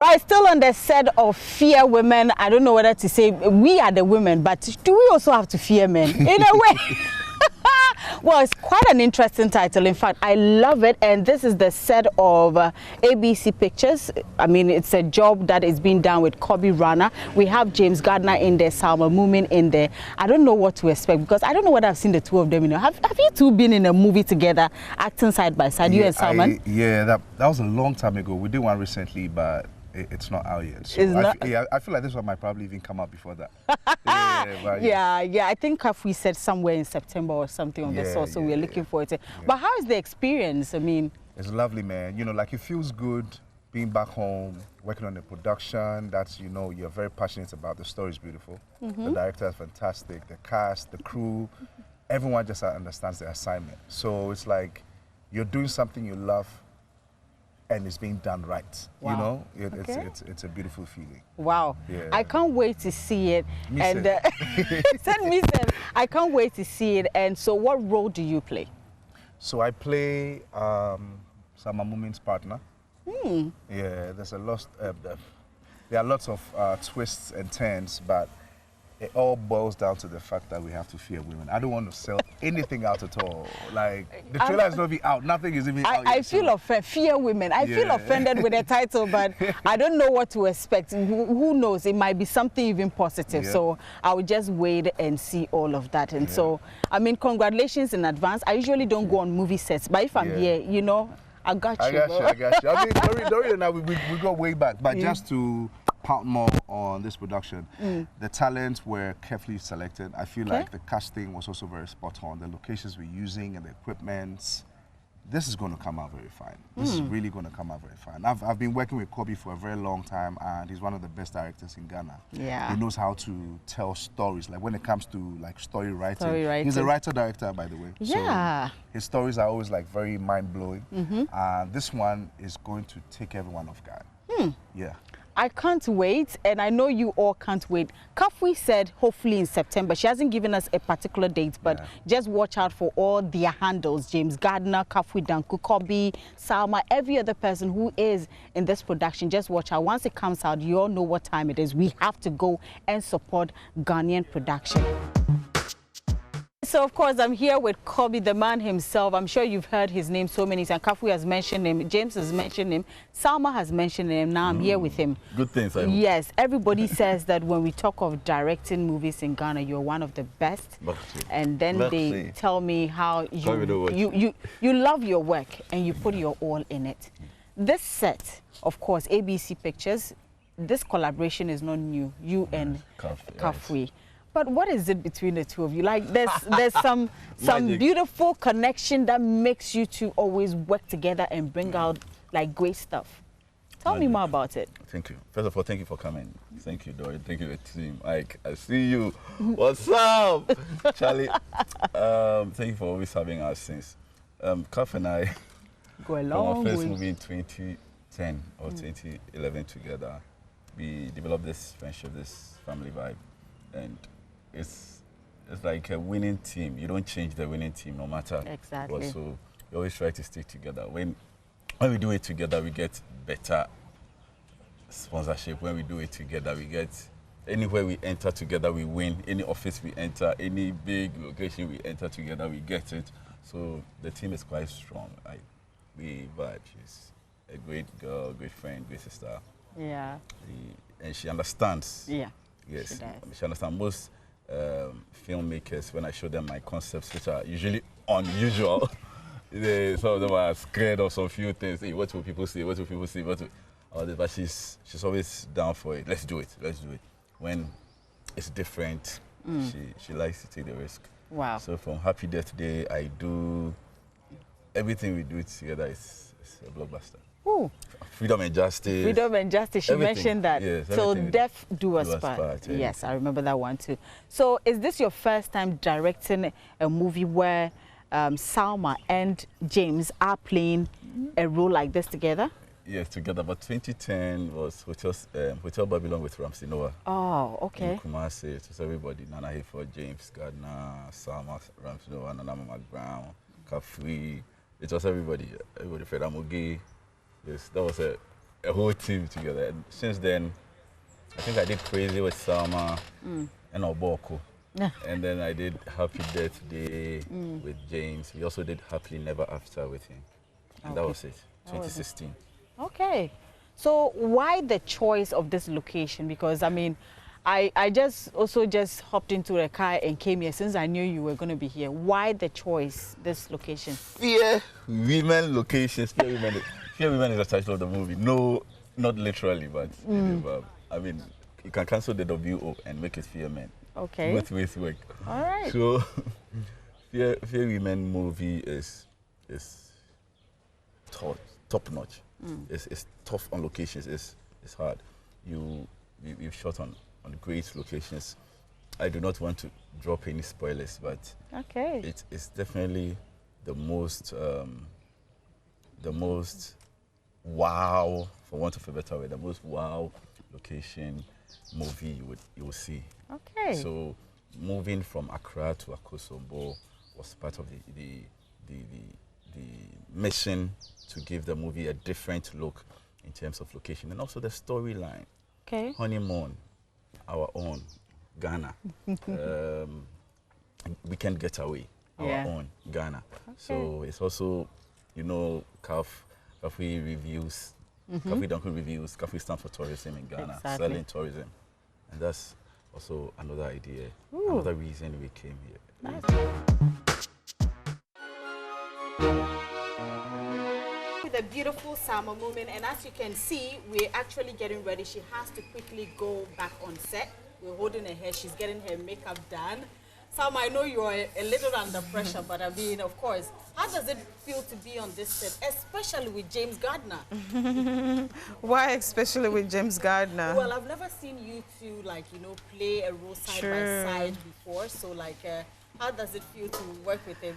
Right, still on the set of Fear Women. I don't know whether to say we are the women, but do we also have to fear men? In a way. Well, it's quite an interesting title. In fact, I love it. And this is the set of ABC Pictures. I mean, it's a job that is being done with Kobi Rana. We have James Gardner in there, Salma Moomin in there. I don't know what to expect because I don't know whether I've seen the two of them. You know, have you two been in a movie together, acting side by side, you and Salman? Yeah, that was a long time ago. We did one recently, but it's not out yet. So I feel like this one might probably even come out before that. Yeah. I think Kafui said somewhere in September or something on the source, so we're looking forward to it. But how is the experience? I mean, it's lovely, man. You know, like it feels good being back home, working on the production. That's, you know, you're very passionate about. The story is beautiful. The director is fantastic. The cast, the crew, everyone just understands the assignment. So it's like you're doing something you love, and it's being done right. Wow. You know, it's a beautiful feeling. Wow. Yeah. I can't wait to see it. Send me some. I can't wait to see it. And so what role do you play? So I play Salma Moomin's partner. Yeah, there's a lot. There are lots of twists and turns, but it all boils down to the fact that we have to fear women. I don't want to sell anything out at all. Like, the trailer is not even out. Nothing is even out yet. I feel offended. Fear women. I feel offended with the title, but I don't know what to expect. Who knows? It might be something even positive. Yeah. So I will just wait and see all of that. And so, I mean, congratulations in advance. I usually don't go on movie sets, but if I'm here, you know, I got you. I got you. I mean, Dorian and I, we go way back. But just to pound more on this production, the talents were carefully selected. I feel like the casting was also very spot on. The locations we're using and the equipment, this is going to come out very fine. This is really going to come out very fine. I've been working with Kobi for a very long time, and he's one of the best directors in Ghana. Yeah. He knows how to tell stories. Like when it comes to like story writing. He's a writer-director, by the way. Yeah. So his stories are always like very mind-blowing. And this one is going to take everyone off guard. Yeah. I can't wait, and I know you all can't wait. Kafui said hopefully in September. She hasn't given us a particular date, but just watch out for all their handles. James Gardner, Kafui Danku, Kobi, Salma, every other person who is in this production. Just watch out. Once it comes out, you all know what time it is. We have to go and support Ghanaian production. So, of course, I'm here with Kobi, the man himself. I'm sure you've heard his name so many times. Kafui has mentioned him. James has mentioned him. Salma has mentioned him. Now I'm here with him. Good things, I hope. Yes, everybody says that when we talk of directing movies in Ghana, you're one of the best. And then they tell me how you love your work and you put your all in it. This set, of course, ABC Pictures, this collaboration is not new. You and Kafui. But what is it between the two of you? Like there's some beautiful connection that makes you two always work together and bring out like great stuff. Tell me more about it. Thank you. First of all, thank you for coming. Thank you, Dory. Thank you, the team. Like, I see you. What's up, Charlie? Thank you for always having us since. Kaf and I go a from long our first way. movie in 2010 or 2011 together. We developed this friendship, this family vibe, and it's like a winning team. You don't change the winning team no matter what. So you always try to stick together. When we do it together, we get better sponsorship. When we do it together, we get anywhere we enter together, we win. Any office we enter, any big location we enter together, we get it. So the team is quite strong. We vibe. She's a great girl, great friend, great sister. Yeah. And she understands. Yeah. Yes. She understands. Most filmmakers, when I show them my concepts, which are usually unusual, some of them are scared of some few things. Hey, what will people see? What will people see? But she's always down for it. Let's do it. Let's do it. When it's different, she likes to take the risk. Wow. So from Happy Day Today, I do everything we do together. It's a blockbuster. Ooh. Freedom and Justice. Freedom and Justice. She mentioned that. Yes, Till death do us part. Yes, I remember that one too. So is this your first time directing a movie where Salma and James are playing a role like this together? Yes, together. But 2010 was Hotel Babylon with Ramsey Noah. Oh, okay. In Kumasi. It was everybody. Nana Hayford, James Gardner, Salma, Ramsey Noah, Nana Mama Brown, Kafui. It was everybody. Everybody. Fred Amogi. Yes, that was a a whole team together. And since then, I think I did Crazy with Salma and Oboko. And then I did Happy Birthday with James. We also did Happily Never After with him. And that was it, 2016. Okay. So why the choice of this location? Because, I mean, I just hopped into the car and came here since I knew you were going to be here. Why the choice, this location? Fear Women locations. Fear Women is the title of the movie. No, not literally, but I mean, you can cancel the WO and make it Fear Men. Okay. Both ways work. All right. So, Fear Women movie is top notch. It's tough on locations. It's hard. We've shot on great locations. I do not want to drop any spoilers, but okay, it's definitely the most wow, for want of a better word, the most wow location movie you will see. Okay. So moving from Accra to Akosombo was part of the mission to give the movie a different look in terms of location and also the storyline. Okay. Honeymoon, our own Ghana. Weekend Getaway, our own Ghana. Okay. So it's also, you know, Kafui reviews, Kafui Danku reviews. Kafui stands for tourism in Ghana, selling tourism, and that's also another idea, another reason we came here. Nice. The beautiful summer moment, and as you can see, we're actually getting ready. She has to quickly go back on set. We're holding her hair. She's getting her makeup done. Sam, I know you're a little under pressure, but I mean, of course, how does it feel to be on this set, especially with James Gardner? Why especially with James Gardner? Well, I've never seen you two, like, you know, play a role side by side before. So, like, how does it feel to work with him?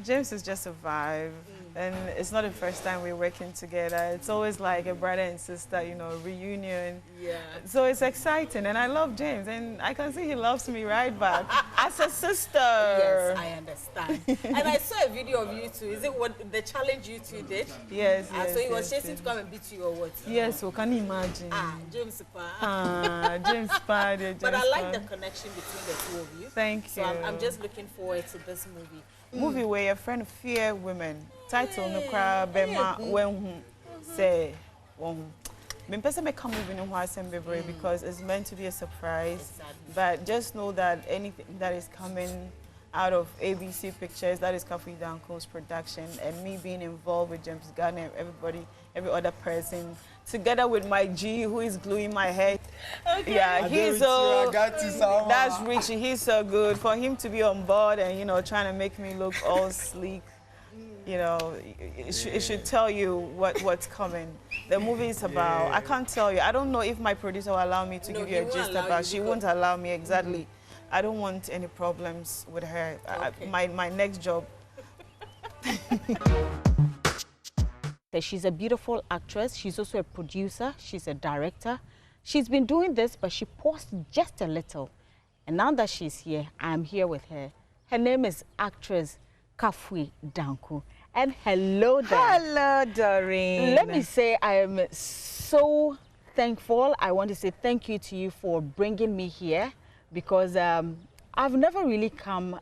James is just a vibe, and it's not the first time we're working together. It's always like a brother and sister, you know, reunion. Yeah. So it's exciting, and I love James, and I can see he loves me right back as a sister. Yes, I understand. And I saw a video of you two. Is it what the challenge you two did? Yes. So he was chasing to come and beat you or what? Yes, we can imagine. James Pa. James Pa, dear James. But I like the connection between the two of you. Thank you. So I'm just looking forward to this movie. Movie where your friend Fear Women. Title no cry bema when say me person may come movie no because it's meant to be a surprise. Exactly. But just know that anything that is coming out of ABC Pictures, that is Kafui Danku's production, and me being involved with James Gardner, every other person, together with my G who is gluing my head. Okay. Yeah, he's so, that's that's Richie, he's so good. For him to be on board and, you know, trying to make me look all sleek, you know, it should tell you what's coming. The movie is about, I can't tell you, I don't know if my producer will allow me to give you a gist about, she won't allow me, exactly. I don't want any problems with her. Okay. My next job. She's a beautiful actress. She's also a producer. She's a director. She's been doing this, but she paused just a little. And now that she's here, I'm here with her. Her name is actress Kafui Danku. And hello there. Hello, Doreen. Let me say I am so thankful. I want to say thank you to you for bringing me here, because I've never really come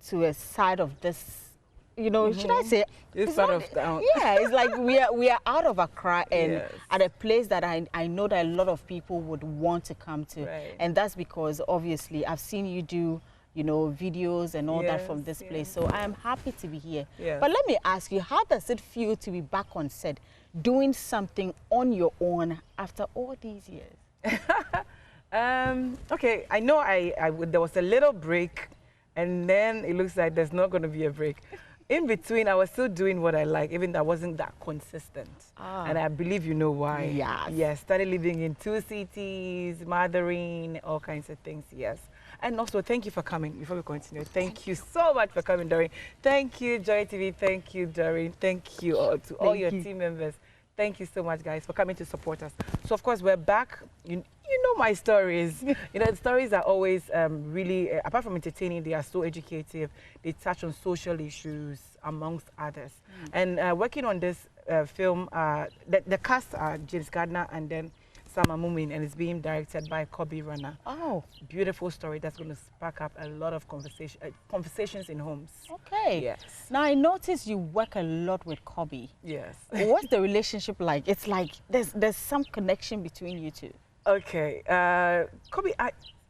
to a side of this, you know, should I say? It's sort of down. Yeah, it's like we are out of Accra and at a place that I know that a lot of people would want to come to. Right. And that's because obviously I've seen you do, you know, videos and all that from this place. So I am happy to be here. Yeah. But let me ask you, how does it feel to be back on set, doing something on your own after all these years? Okay, I know there was a little break, and then it looks like there's not going to be a break. In between, I was still doing what I like, even though I wasn't that consistent. And I believe you know why. Yes. Yes, started living in 2 cities, mothering, all kinds of things, yes. And also, thank you for coming. Before we continue, thank you so much for coming, Doreen. Thank you, Joy TV. Thank you, Doreen. Thank you all to all your team members. Thank you so much, guys, for coming to support us. So, of course, we're back. You know my stories. The stories are always really, apart from entertaining, they are so educative. They touch on social issues, amongst others. And working on this film, the cast are James Gardner and then Sama Mumin, and it's being directed by Kobi Rana. Oh, beautiful story that's going to spark up a lot of conversations in homes. Okay. Yes. Now I notice you work a lot with Kobi. Yes. What's the relationship like? It's like there's some connection between you two. Okay. Kobi,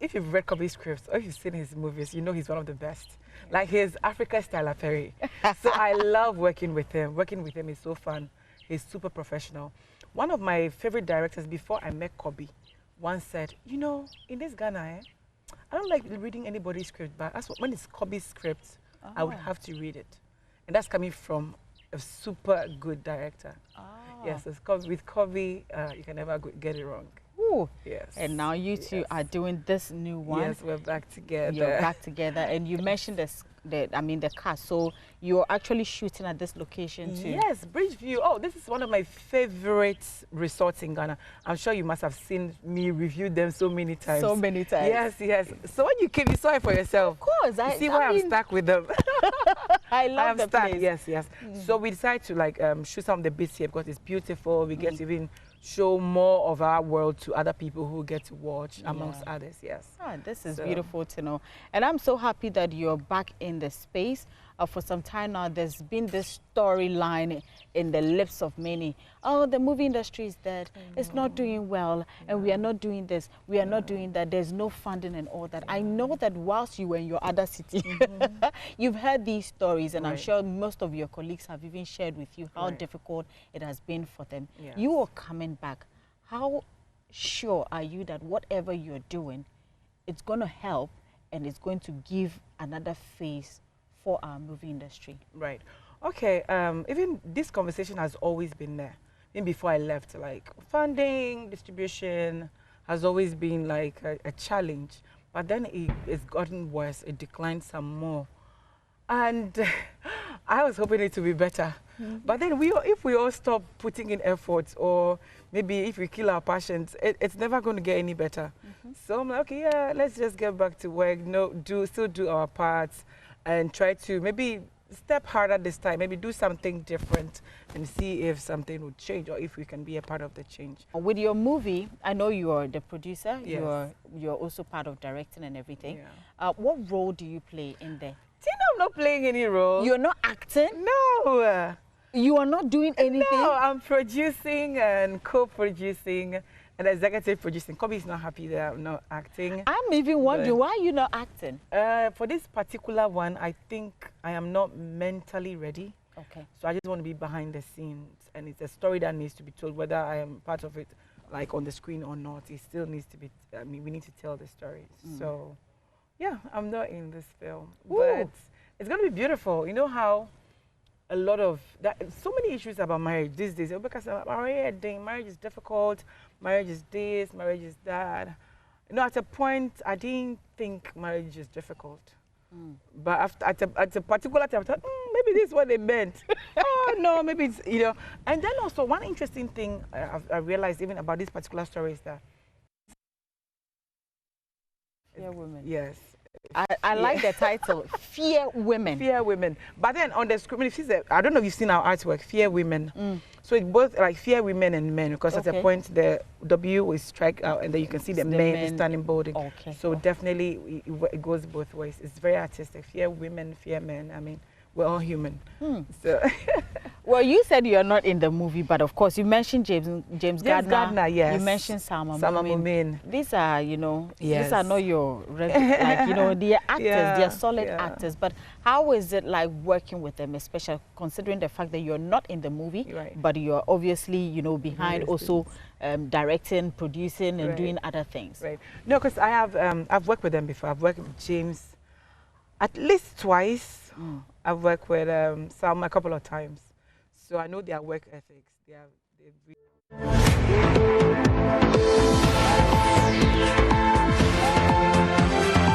if you've read Kobi's scripts or if you've seen his movies, you know he's one of the best. Like his Africa style Perry. So I love working with him. Working with him is so fun. He's super professional. One of my favorite directors before I met Kobi once said, you know, in this Ghana, I don't like reading anybody's script, but when it's Kobi's script, I would have to read it. And that's coming from a super good director. Yes, with Kobi, you can never get it wrong. Ooh. Yes. And now you two are doing this new one. Yes, we're back together. You're back together, and you mentioned the cast. So you're actually shooting at this location too. Yes, Bridgeview. Oh, this is one of my favorite resorts in Ghana. I'm sure you must have seen me review them so many times. So many times. Yes, yes. So when you came, you saw it for yourself. Of course. I see why I'm stuck with them. I love the place. Yes, yes. So we decided to shoot some of the bits here because it's beautiful. We get to even show more of our world to other people who get to watch, amongst others. Yes. This is beautiful to know. And I'm so happy that you're back in the space. For some time now, there's been this storyline in the lips of many. Oh, the movie industry is dead. It's not doing well. And we are not doing this. We are not doing that. There's no funding and all that. I know that whilst you were in your other city, you've heard these stories. And I'm sure most of your colleagues have even shared with you how difficult it has been for them. Yes. You are coming back. How sure are you that whatever you're doing, it's going to help and it's going to give another face for our movie industry? Right. Okay. Even this conversation has always been there. Even before I left, like funding, distribution has always been like a challenge. But then it's gotten worse. It declined some more. And I was hoping it to be better. But then if we all stop putting in efforts, or maybe if we kill our passions, it's never going to get any better. So I'm like, okay, yeah, let's just get back to work. Still do our parts, and try to maybe step harder this time. Maybe do something different and see if something would change, or if we can be a part of the change. With your movie, I know you're the producer. Yes. You're also part of directing and everything. Yeah. What role do you play in there? Tina, I'm not playing any role. You're not acting? No. You are not doing anything? No, I'm producing and co-producing and executive producing. Kobi is not happy that I'm not acting. I'm even wondering, why are you not acting? For this particular one, I think I am not mentally ready. Okay. So I just want to be behind the scenes. And it's a story that needs to be told, whether I am part of it, like on the screen or not. It still needs to be, we need to tell the story. So, yeah, I'm not in this film. Ooh. But it's going to be beautiful. You know how a lot of so many issues about marriage these days. Because marriage is difficult, marriage is this, marriage is that. You know, at a point, I didn't think marriage is difficult. But at a particular time, I thought, maybe this is what they meant. Oh, no, maybe it's, you know. And then also, one interesting thing I realized even about this particular story is that. Fear women. Yes. I like the title, Fear Women. Fear Women. But then on the screen, I don't know if you've seen our artwork, Fear Women. So it's both like Fear Women and Men, because at a point the W is strike out and then you can see the men standing bolding. Okay. So definitely it goes both ways. It's very artistic. Fear Women, Fear Men. I mean, we're all human. So well, you said you're not in the movie, but of course you mentioned James Gardner. Yes. You mentioned Sama Mumin. These are, these are not your they're actors, they're solid actors. But how is it like working with them, especially considering the fact that you're not in the movie, but you're obviously, behind also directing, producing, and doing other things? Right. No, because I have I've worked with them before. I've worked with James at least twice. I've worked with Sam a couple of times, so I know their work ethics. They're